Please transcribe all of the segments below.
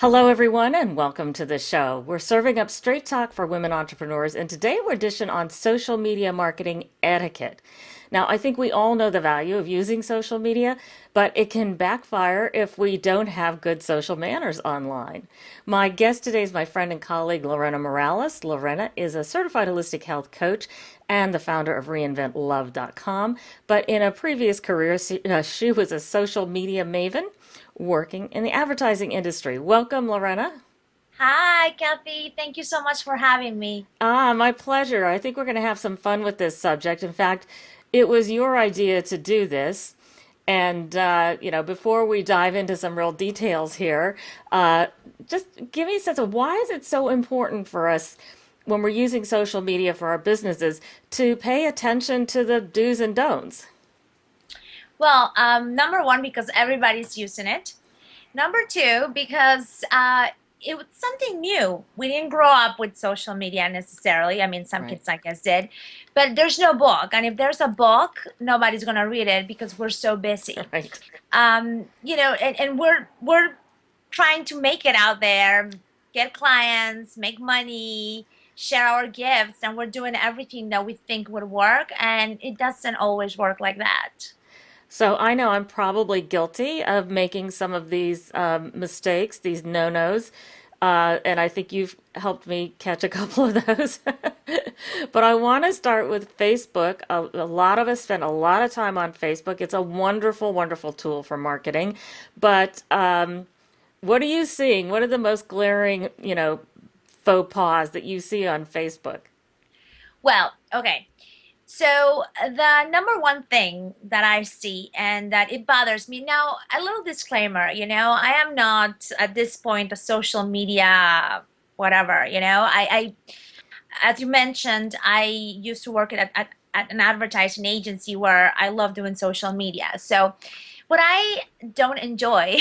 Hello, everyone, and welcome to the show. We're serving up straight talk for women entrepreneurs, and today we're dishing on social media marketing etiquette. Now, I think we all know the value of using social media, but it can backfire if we don't have good social manners online. My guest today is my friend and colleague, Lorena Morales. Lorena is a certified holistic health coach and the founder of reinventlove.com. But in a previous career, she was a social media maven working in the advertising industry. Welcome, Lorena. Hi, Kathy. Thank you so much for having me. My pleasure. I think we're going to have some fun with this subject. In fact, it was your idea to do this. And, before we dive into some real details here, just give me a sense of why is it so important for us when we're using social media for our businesses to pay attention to the do's and don'ts? Well, number one, because everybody's using it. Number two, because it was something new. We didn't grow up with social media necessarily. I mean, some Right. kids, I guess, did. But there's no book. And if there's a book, nobody's going to read it because we're so busy. Right. And we're trying to make it out there, get clients, make money, share our gifts, and we're doing everything that we think would work, and it doesn't always work like that. So I know I'm probably guilty of making some of these mistakes, these no-nos, and I think you've helped me catch a couple of those. But I want to start with Facebook. A lot of us spend a lot of time on Facebook. It's a wonderful, wonderful tool for marketing. But what are you seeing? What are the most glaring, faux pas that you see on Facebook? Well, okay. So the number one thing that I see and that it bothers me now, a little disclaimer, I am not at this point a social media whatever, as you mentioned, I used to work at an advertising agency where I love doing social media. So what I don't enjoy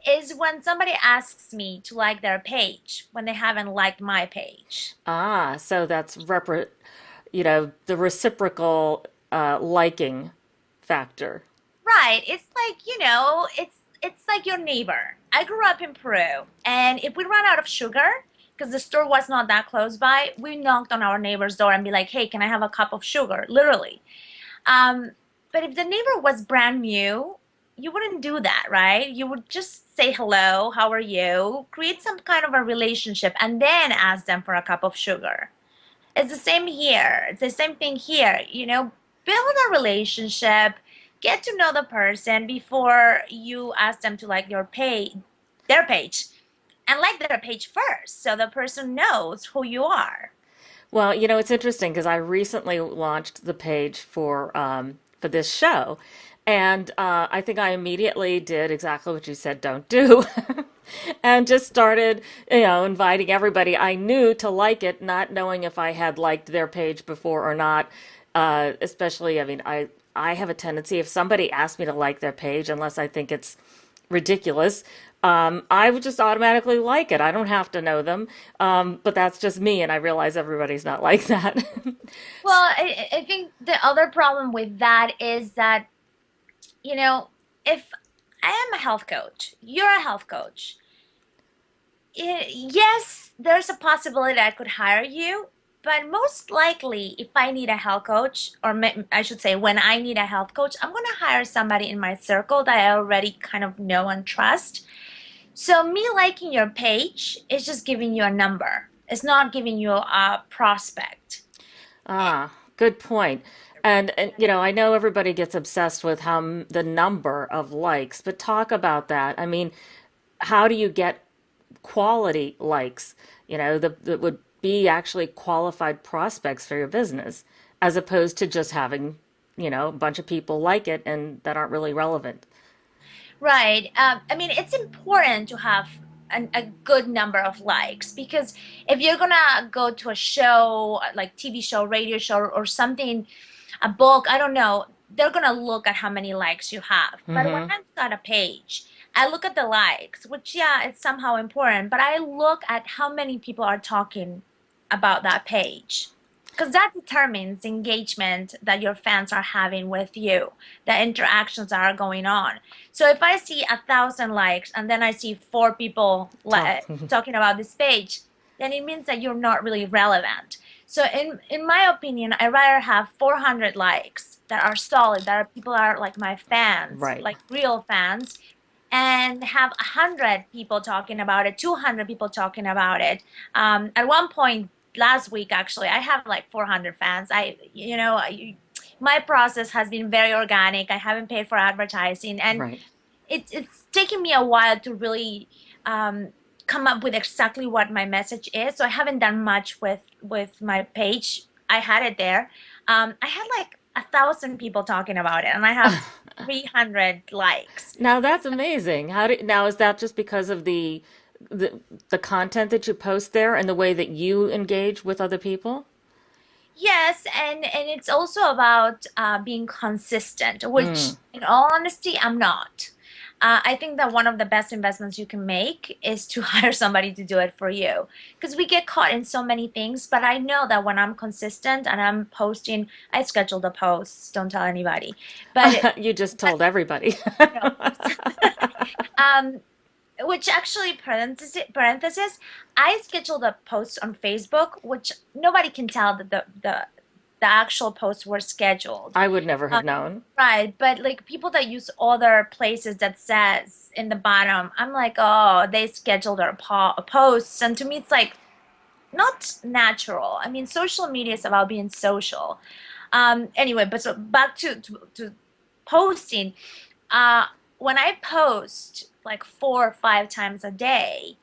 is when somebody asks me to like their page when they haven't liked my page. So that's the reciprocal liking factor. Right. It's like, it's like your neighbor. I grew up in Peru, and if we ran out of sugar, because the store was not that close by, we knocked on our neighbor's door and be like, "Hey, can I have a cup of sugar?" Literally. Um, but if the neighbor was brand new, you wouldn't do that, right? You would just say hello, how are you? Create some kind of a relationship and then ask them for a cup of sugar. It's the same here. It's the same thing here. Build a relationship, get to know the person before you ask them to like their page, and like their page first, so the person knows who you are. Well, it's interesting because I recently launched the page for this show, and I think I immediately did exactly what you said don't do, and just started, inviting everybody I knew to like it, not knowing if I had liked their page before or not. Especially, I mean, I have a tendency if somebody asks me to like their page, unless I think it's ridiculous. I would just automatically like it. I don't have to know them. But that's just me, and I realize everybody's not like that. Well, I think the other problem with that is that, you know, if I am a health coach, you're a health coach. Yes, there's a possibility I could hire you, but most likely, if I need a health coach, or I should say, when I need a health coach, I'm going to hire somebody in my circle that I already kind of know and trust. So, me liking your page is just giving you a number, it's not giving you a prospect. Ah, good point. And I know everybody gets obsessed with the number of likes, but talk about that. I mean, how do you get quality likes, that would be actually qualified prospects for your business, as opposed to just having, a bunch of people like it and that aren't really relevant. Right. I mean, it's important to have a good number of likes because if you're gonna go to a show, like TV show, radio show, or something, a book, I don't know, they're gonna look at how many likes you have. But when Hmm. I've got a page, I look at the likes, which, yeah, it's somehow important, but I look at how many people are talking about that page. because that determines the engagement that your fans are having with you, the interactions that are going on. So if I see 1,000 likes and then I see four people Talk. talking about this page, then it means that you're not really relevant. So in my opinion, I rather have 400 likes that are solid, that are people are like my fans, Right. like real fans, and have 100 people talking about it, 200 people talking about it. At one point last week, actually, I have like 400 fans. My process has been very organic. I haven't paid for advertising, and Right. it's taken me a while to really come up with exactly what my message is. So I haven't done much with my page. I had it there. I had like 1,000 people talking about it, and I have 300 likes. Now that's amazing. Now is that just because of the the content that you post there and the way that you engage with other people? Yes, and it's also about being consistent, which, Mm, in all honesty, I'm not. I think that one of the best investments you can make is to hire somebody to do it for you, because we get caught in so many things. But I know that when I'm consistent and I'm posting, I schedule the posts. Don't tell anybody, but you just told everybody. no. Um, which actually parenthesis, I scheduled a post on Facebook, which nobody can tell that the actual posts were scheduled. I would never Um, have known. right, but like people that use other places that says in the bottom, I'm like, oh, they scheduled a posts, and to me, it's like not natural. I mean, social media is about being social. Anyway, but so back to posting. Uh, when I post like 4 or 5 times a day,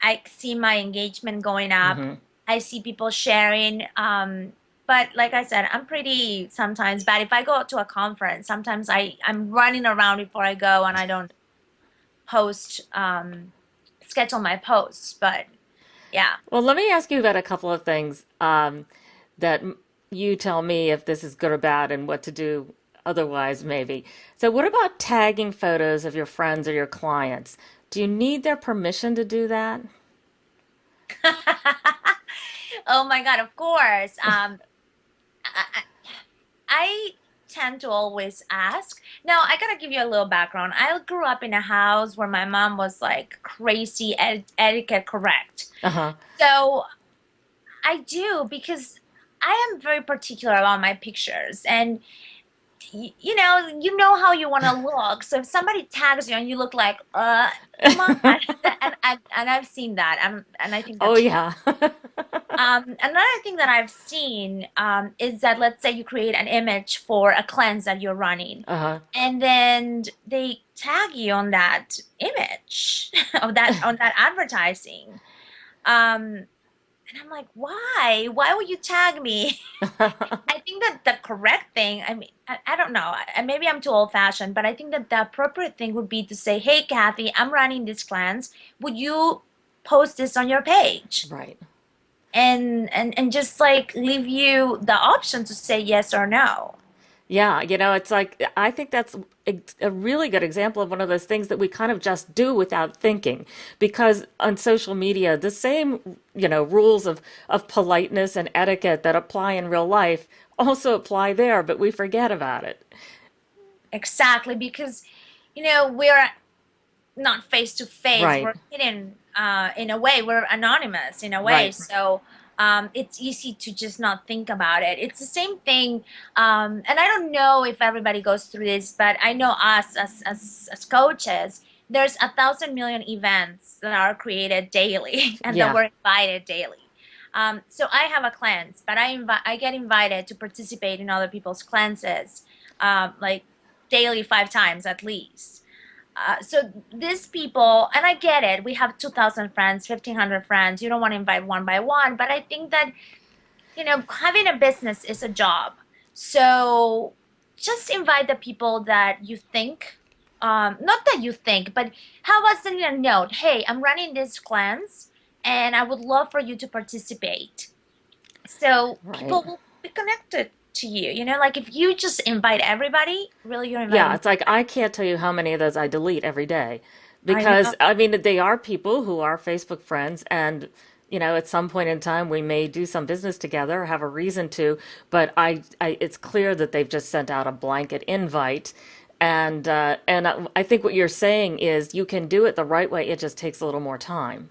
I see my engagement going up. Hmm. I see people sharing. But like I said, I'm pretty sometimes bad. If I go to a conference, sometimes I'm running around before I go and I don't post, schedule my posts. But yeah. Well, let me ask you about a couple of things that you tell me if this is good or bad and what to do otherwise, maybe. So, what about tagging photos of your friends or your clients? Do you need their permission to do that? Oh my God, of course. I, I tend to always ask. Now, I gotta give you a little background. I grew up in a house where my mom was like crazy etiquette correct. Uh-huh. So I do because I am very particular about my pictures, and you know how you want to look. So if somebody tags you and you look like, come on, and I've seen that, and I think Oh, that's yeah. another thing that I've seen is that, let's say you create an image for a cleanse that you're running, Uh-huh. and then they tag you on that image of that on that advertising. And I'm like, why? Why would you tag me? I think that the correct thing, I mean, I don't know, maybe I'm too old-fashioned, but I think that the appropriate thing would be to say, hey, Kathy, I'm running this cleanse. Would you post this on your page? Right. And just like leave you the option to say yes or no. Yeah, it's like I think that's a really good example of one of those things that we kind of just do without thinking. Because on social media, the same, rules of politeness and etiquette that apply in real life also apply there, but we forget about it. Exactly, because we're not face to face. Right. We're hidden in a way. We're anonymous in a way. Right. So it's easy to just not think about it. It's the same thing. And I don't know if everybody goes through this, but I know us as coaches, there's 1,000 million events that are created daily and that Yeah. we're invited daily. So I have a cleanse, but I get invited to participate in other people's cleanses, like daily 5 times at least. So these people, and I get it, we have 2,000 friends, 1,500 friends. You don't want to invite one by one, but I think that, having a business is a job. So just invite the people that you think, not that you think, but how about sending a note? Hey, I'm running this class and I would love for you to participate. So Right. people will be connected to you. Like if you just invite everybody, really you're Yeah, inviting. it's like I can't tell you how many of those I delete every day I because know. I mean they are people who are Facebook friends and at some point in time we may do some business together, have a reason to, but it's clear that they've just sent out a blanket invite. And I think what you're saying is you can do it the right way. It just takes a little more time.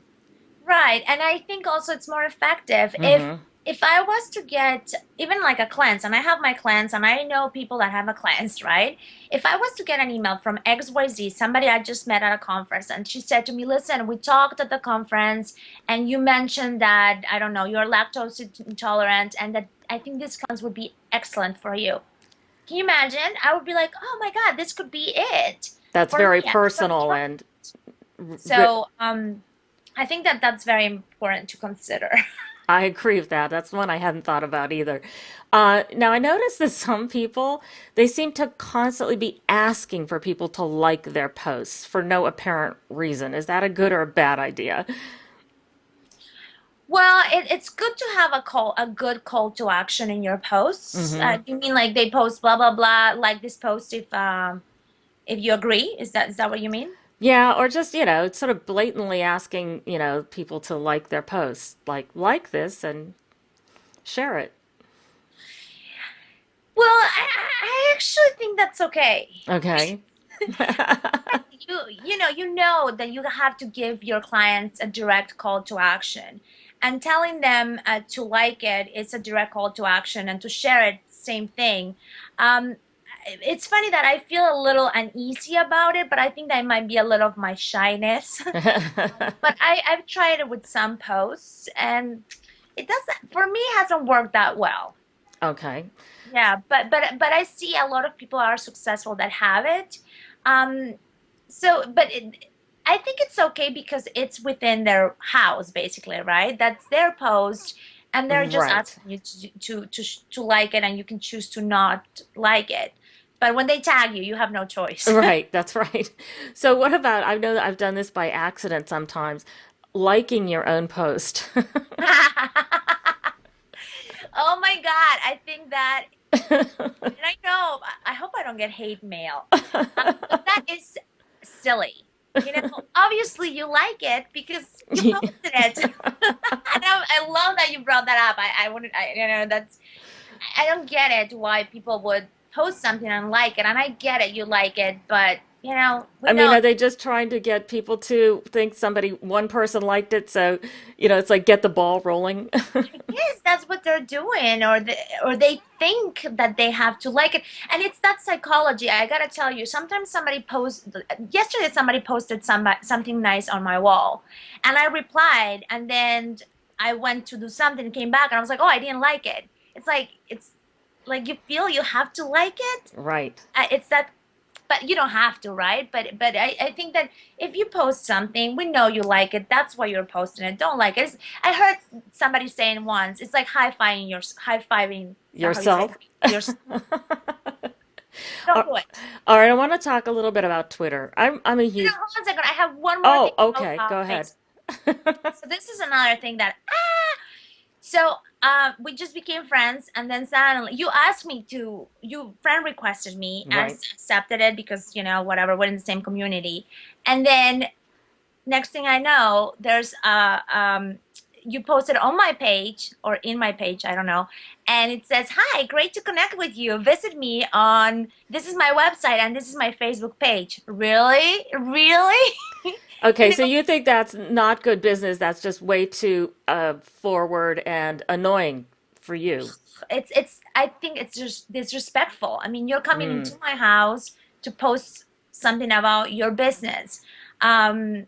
Right. And I think also it's more effective Hmm. if I was to get even like a cleanse, and I have my cleanse, and I know people that have a cleanse, right? If I was to get an email from XYZ, somebody I just met at a conference, and she said to me, listen, we talked at the conference, and you mentioned that, I don't know, you're lactose intolerant, and that I think this cleanse would be excellent for you. Can you imagine? I would be like, oh my God, this could be it That's for me. very I'm gonna personal try. and So, I think that that's very important to consider. I agree with that. That's one I hadn't thought about either. Now, I noticed that some people, they seem to constantly be asking for people to like their posts for no apparent reason. Is that a good or a bad idea? Well, it's good to have a good call to action in your posts. Hmm. You mean like they post blah blah blah, like this post if you agree? Is that what you mean? Yeah, or just, sort of blatantly asking, people to like their posts, like this and share it. Well, I actually think that's okay. Okay. You know that you have to give your clients a direct call to action, and telling them to like it is a direct call to action, and to share it, same thing. Um, it's funny that I feel a little uneasy about it, but I think that might be a little of my shyness. But I've tried it with some posts, and it doesn't, for me, it hasn't worked that well. Okay. Yeah, but I see a lot of people are successful that have it. Um, I think it's okay because it's within their house, basically, right? That's their post, and they're just Right. asking you to like it, and you can choose to not like it. But when they tag you, you have no choice. Right, that's right. So what about, I know that I've done this by accident sometimes, liking your own post. Oh my God, I think that, and I know, I hope I don't get hate mail. But that is silly. Obviously you like it because you posted it. And I love that you brought that up. I wouldn't, I don't get it why people would post something and like it. And I get it, you like it, but we I mean, know. are they just trying to get people to think one person liked it, so, it's like get the ball rolling? Yes, that's what they're doing, or they think that they have to like it, and it's that psychology. I gotta tell you, sometimes somebody posts. Yesterday, somebody posted something nice on my wall, and I replied, and then I went to do something, came back, and I was like, oh, I didn't like it. It's like you feel you have to like it. Right. It's that, but you don't have to, right? But I think that if you post something, we know you like it. That's why you're posting it. Don't like it. I heard somebody saying once, it's like high fiving. Is that how you say it? Yourself? Your Don't All do it. all right, I want to talk a little bit about Twitter. I'm a huge. Hold on a second. I have one more thing Oh, about okay, go ahead. Facebook. So this is another thing that so we just became friends, and then suddenly you asked me to. You friend requested me. I Right. accepted it because whatever, we're in the same community, and then next thing I know, there's you posted on my page or in my page, I don't know, and it says, "Hi, great to connect with you. Visit me on this is my website and this is my Facebook page." Really, really, Okay, you so you think that's not good business, that's just way too forward and annoying for you. it's. I think it's just disrespectful. I mean, you're coming into my house to post something about your business. Um,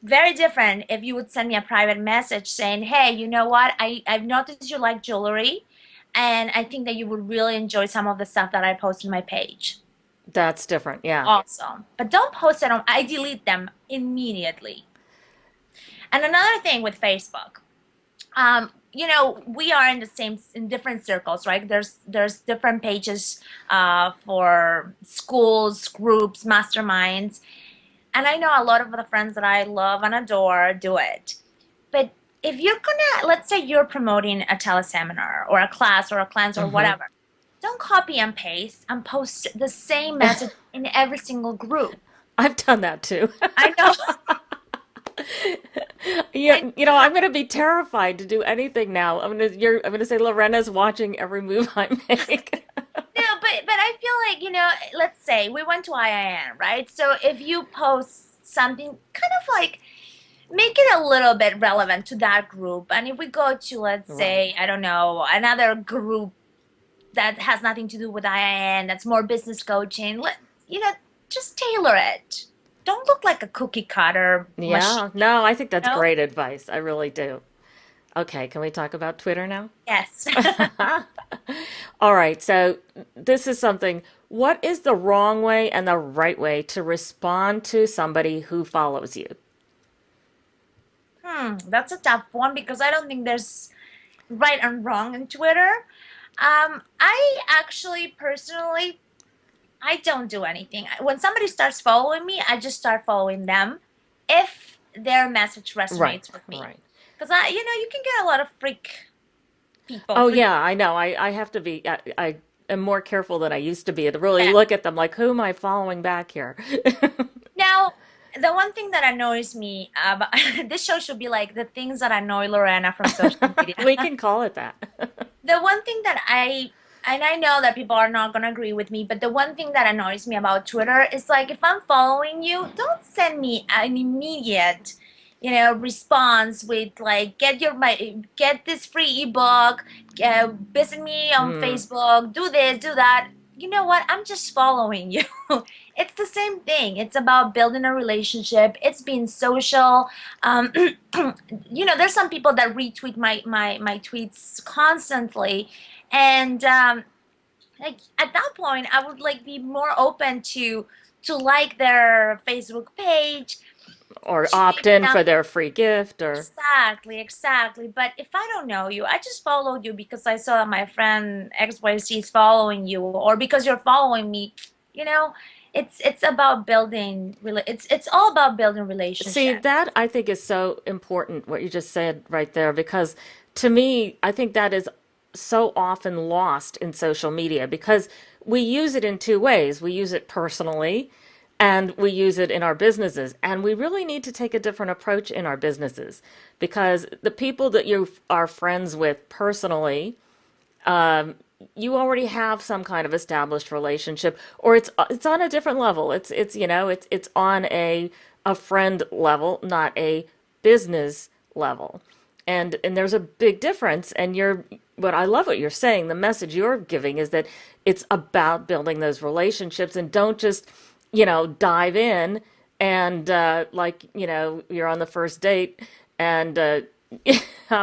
Very different if you would send me a private message saying, hey, you know what? I've noticed you like jewelry, and I think that you would really enjoy some of the stuff that I post on my page. That's different, yeah. Awesome. But don't post it on, I delete them immediately. And another thing with Facebook, we are in different circles, right? There's different pages for schools, groups, masterminds. And I know a lot of the friends that I love and adore do it. But if you're gonna, let's say you're promoting a teleseminar or a class or a cleanse or Hmm. whatever, don't copy and paste and post the same message in every single group. I've done that too. I know. Yeah, And I'm going to be terrified to do anything now. I'm going to say Lorena's watching every move I make. no, but I feel like, let's say we went to IIN, right? So if you post something kind of like make it a little bit relevant to that group. And if we go to, let's Right. say, I don't know, another group that has nothing to do with IIN, that's more business coaching, you know, just tailor it. Don't look like a cookie cutter machine, Yeah. No, I think that's you know? great advice. I really do. Okay, can we talk about Twitter now? Yes. All right, so this is something. What is the wrong way and the right way to respond to somebody who follows you? That's a tough one because I don't think there's right and wrong in Twitter. I actually personally I don't do anything. When somebody starts following me, I just start following them if their message Right, resonates with me. right. Because you can get a lot of Oh freak. yeah, I know. I have to be. I am more careful than I used to be to really Yeah. look at them like, who am I following back here? Now, the one thing that annoys me about this show should be like the things that annoy Lorena from social media. We can call it that. The one thing that and I know that people are not going to agree with me, but the one thing that annoys me about Twitter is like if I'm following you, don't send me an immediate, response with like get this free ebook, visit me on Mm, Facebook, do this, do that. You know what? I'm just following you. It's the same thing. It's about building a relationship. It's being social. Um, there's some people that retweet my tweets constantly, and like at that point, I would like be more open to like their Facebook page, or share opt in them. for their free gift, or Exactly, exactly. But if I don't know you, I just followed you because I saw that my friend XYZ is following you, or because you're following me. You know, it's about it's all about building see, relationships. that I think is so important, what you just said right there, because to me, I think that is so often lost in social media because we use it in two ways. We use it personally and we use it in our businesses. And we really need to take a different approach in our businesses because the people that you are friends with personally, you already have some kind of established relationship, or it's on a different level. It's on a friend level, not a business level. And there's a big difference. And what I love what you're saying, the message you're giving is that it's about building those relationships and don't just, dive in and like, you're on the first date and I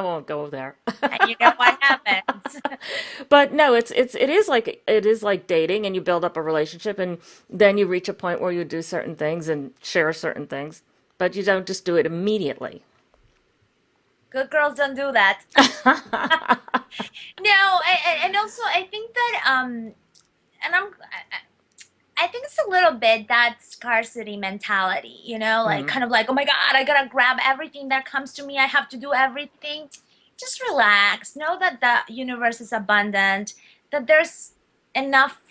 won't go there. And you know what happens. But no, it is like dating, and you build up a relationship, and then you reach a point where you do certain things and share certain things, but you don't just do it immediately. Good girls don't do that. No, and also I think that and I think it's a little bit that scarcity mentality, like Hmm. kind of like, oh my God, I gotta grab everything that comes to me. I have to do everything. Just relax. Know that the universe is abundant, that there's enough,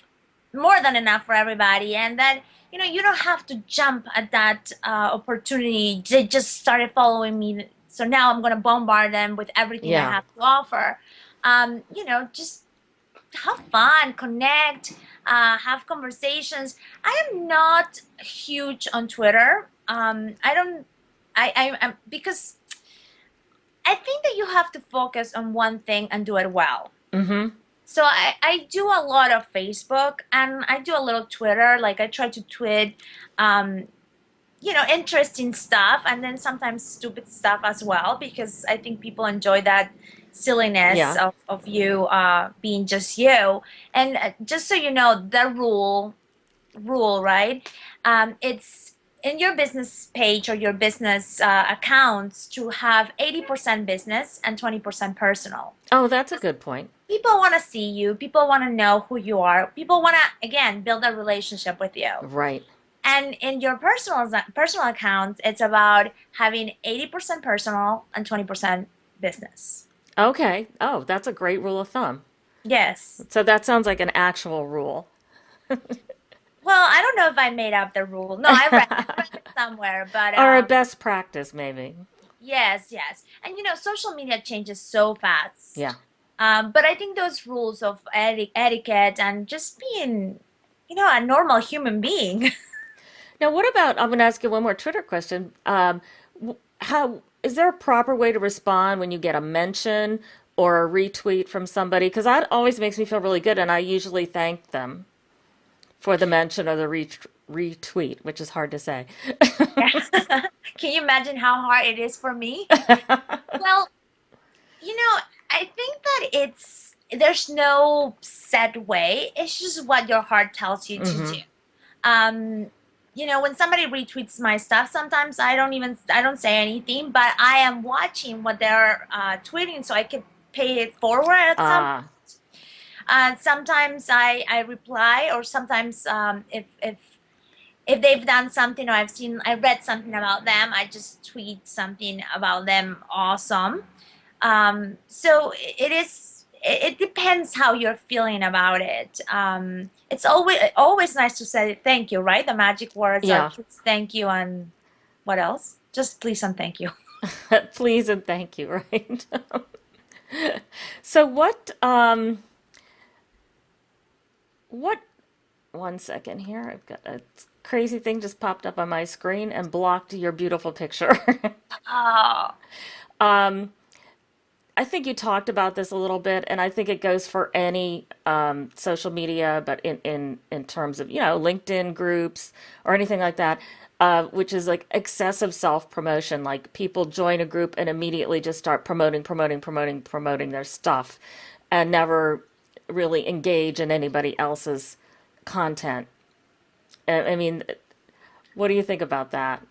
more than enough for everybody, and that, you don't have to jump at that opportunity. They just started following me. So now I'm gonna bombard them with everything I Yeah. have to offer. Just have fun, connect, have conversations. I am not huge on Twitter. I don't. I'm because I think that you have to focus on one thing and do it well. Hmm. So I do a lot of Facebook and I do a little Twitter. Like I try to tweet, um, interesting stuff and then sometimes stupid stuff as well because I think people enjoy that silliness Yeah. of you being just you. And just so you know, the rule, right? It's in your business page or your business accounts to have 80% business and 20% personal. Oh, that's a good point. People want to see you. People want to know who you are. People want to, again, build a relationship with you. Right. And in your personal accounts, it's about having 80% personal and 20% business. Okay. Oh, that's a great rule of thumb. Yes. So that sounds like an actual rule. Well, I don't know if I made up the rule. No, I read it somewhere, but Or a best practice, maybe. yes, yes. And social media changes so Yeah. fast. But I think those rules of etiquette and just being, a normal human being. Now, what about, I'm going to ask you one more Twitter question. How is there a proper way to respond when you get a mention or a retweet from somebody? Because that always makes me feel really good, and I usually thank them for the mention or the retweet, which is hard to say. Can you imagine how hard it is for me? Well, I think that there's no set way. It's just what your heart tells you to do. Um, when somebody retweets my stuff, sometimes I don't say anything, but I am watching what they're tweeting so I can pay it forward at some. Ah, Sometimes I reply, or sometimes if they've done something, or I read something about them, I just tweet something about them awesome. So it depends how you're feeling about it. It's always nice to say thank you, right? The magic words are yeah. please, thank you, and what else? Just please and thank you. Please and thank you, right? So what one second here. I've got a crazy thing just popped up on my screen and blocked your beautiful picture. Oh, I think you talked about this a little bit, and I think it goes for any social media, but in terms of, LinkedIn groups or anything like that, which is like excessive self-promotion. Like people join a group and immediately just start promoting their stuff and never really engage in anybody else's content. I mean, what do you think about that?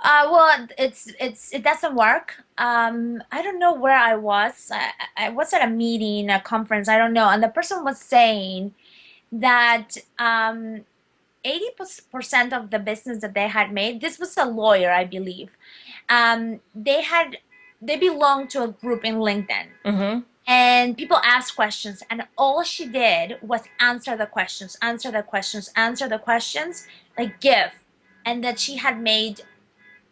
well, it doesn't work. I don't know where I was. I was at a meeting, a conference, I don't know, and the person was saying that 80% of the business that they had made, this was a lawyer, I believe. They belonged to a group in LinkedIn. And people asked questions, and all she did was answer the questions, answer the questions, answer the questions, like give. And that she had made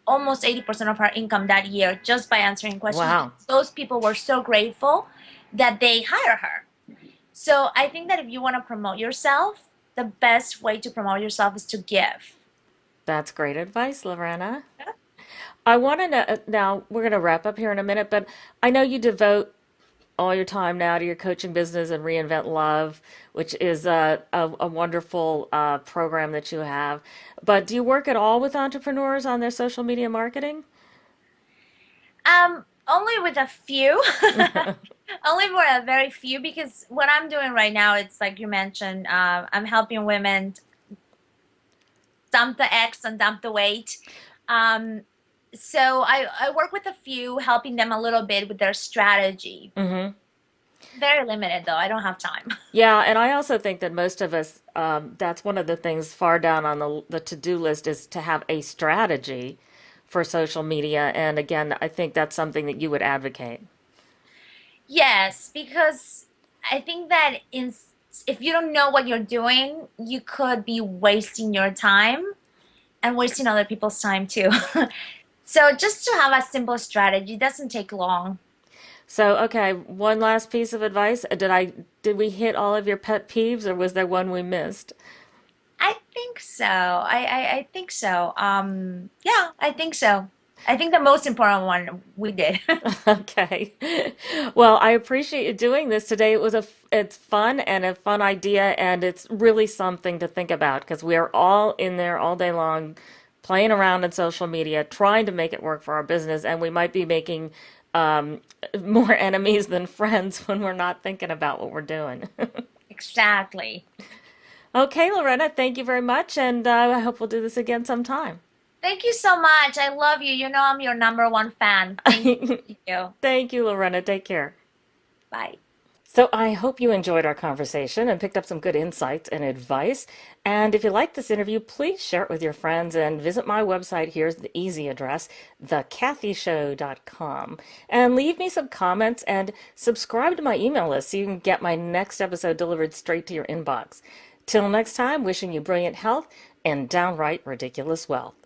almost 80% of her income that year just by answering questions, Wow. because those people were so grateful that they hire her. So I think that if you want to promote yourself, the best way to promote yourself is to give. That's great advice, Lorena. I want to know now, we're going to wrap up here in a minute, but I know you devote all your time now to your coaching business and Reinvent Love, which is a wonderful program that you have. But do you work at all with entrepreneurs on their social media marketing? Only with a few, only for a very few, because what I'm doing right now, it's like you mentioned, I'm helping women dump the eggs and dump the weight. Um, so I work with a few, helping them a little bit with their strategy. Very limited though. I don't have time. Yeah, and I also think that most of us, that's one of the things far down on the to-do list is to have a strategy for social media. And again, I think that's something that you would advocate. Yes, because I think that if you don't know what you're doing, you could be wasting your time and wasting other people's time too. So just to have a simple strategy doesn't take long. So, okay, one last piece of advice. Did we hit all of your pet peeves or was there one we missed? I think so. I think so. Yeah, I think so. I think the most important one we did. Okay. Well, I appreciate you doing this today. It's fun and a fun idea, and it's really something to think about because we are all in there all day long playing around in social media, trying to make it work for our business, and we might be making um, more enemies than friends when we're not thinking about what we're doing. Exactly. Okay, Lorena, thank you very much, and I hope we'll do this again sometime. Thank you so much. I love you. You know I'm your number one fan. Thank you. Thank you, Lorena. Take care. Bye. So I hope you enjoyed our conversation and picked up some good insights and advice. And if you liked this interview, please share it with your friends and visit my website. Here's the easy address, thecathyshow.com. And leave me some comments and subscribe to my email list so you can get my next episode delivered straight to your inbox. Till next time, wishing you brilliant health and downright ridiculous wealth.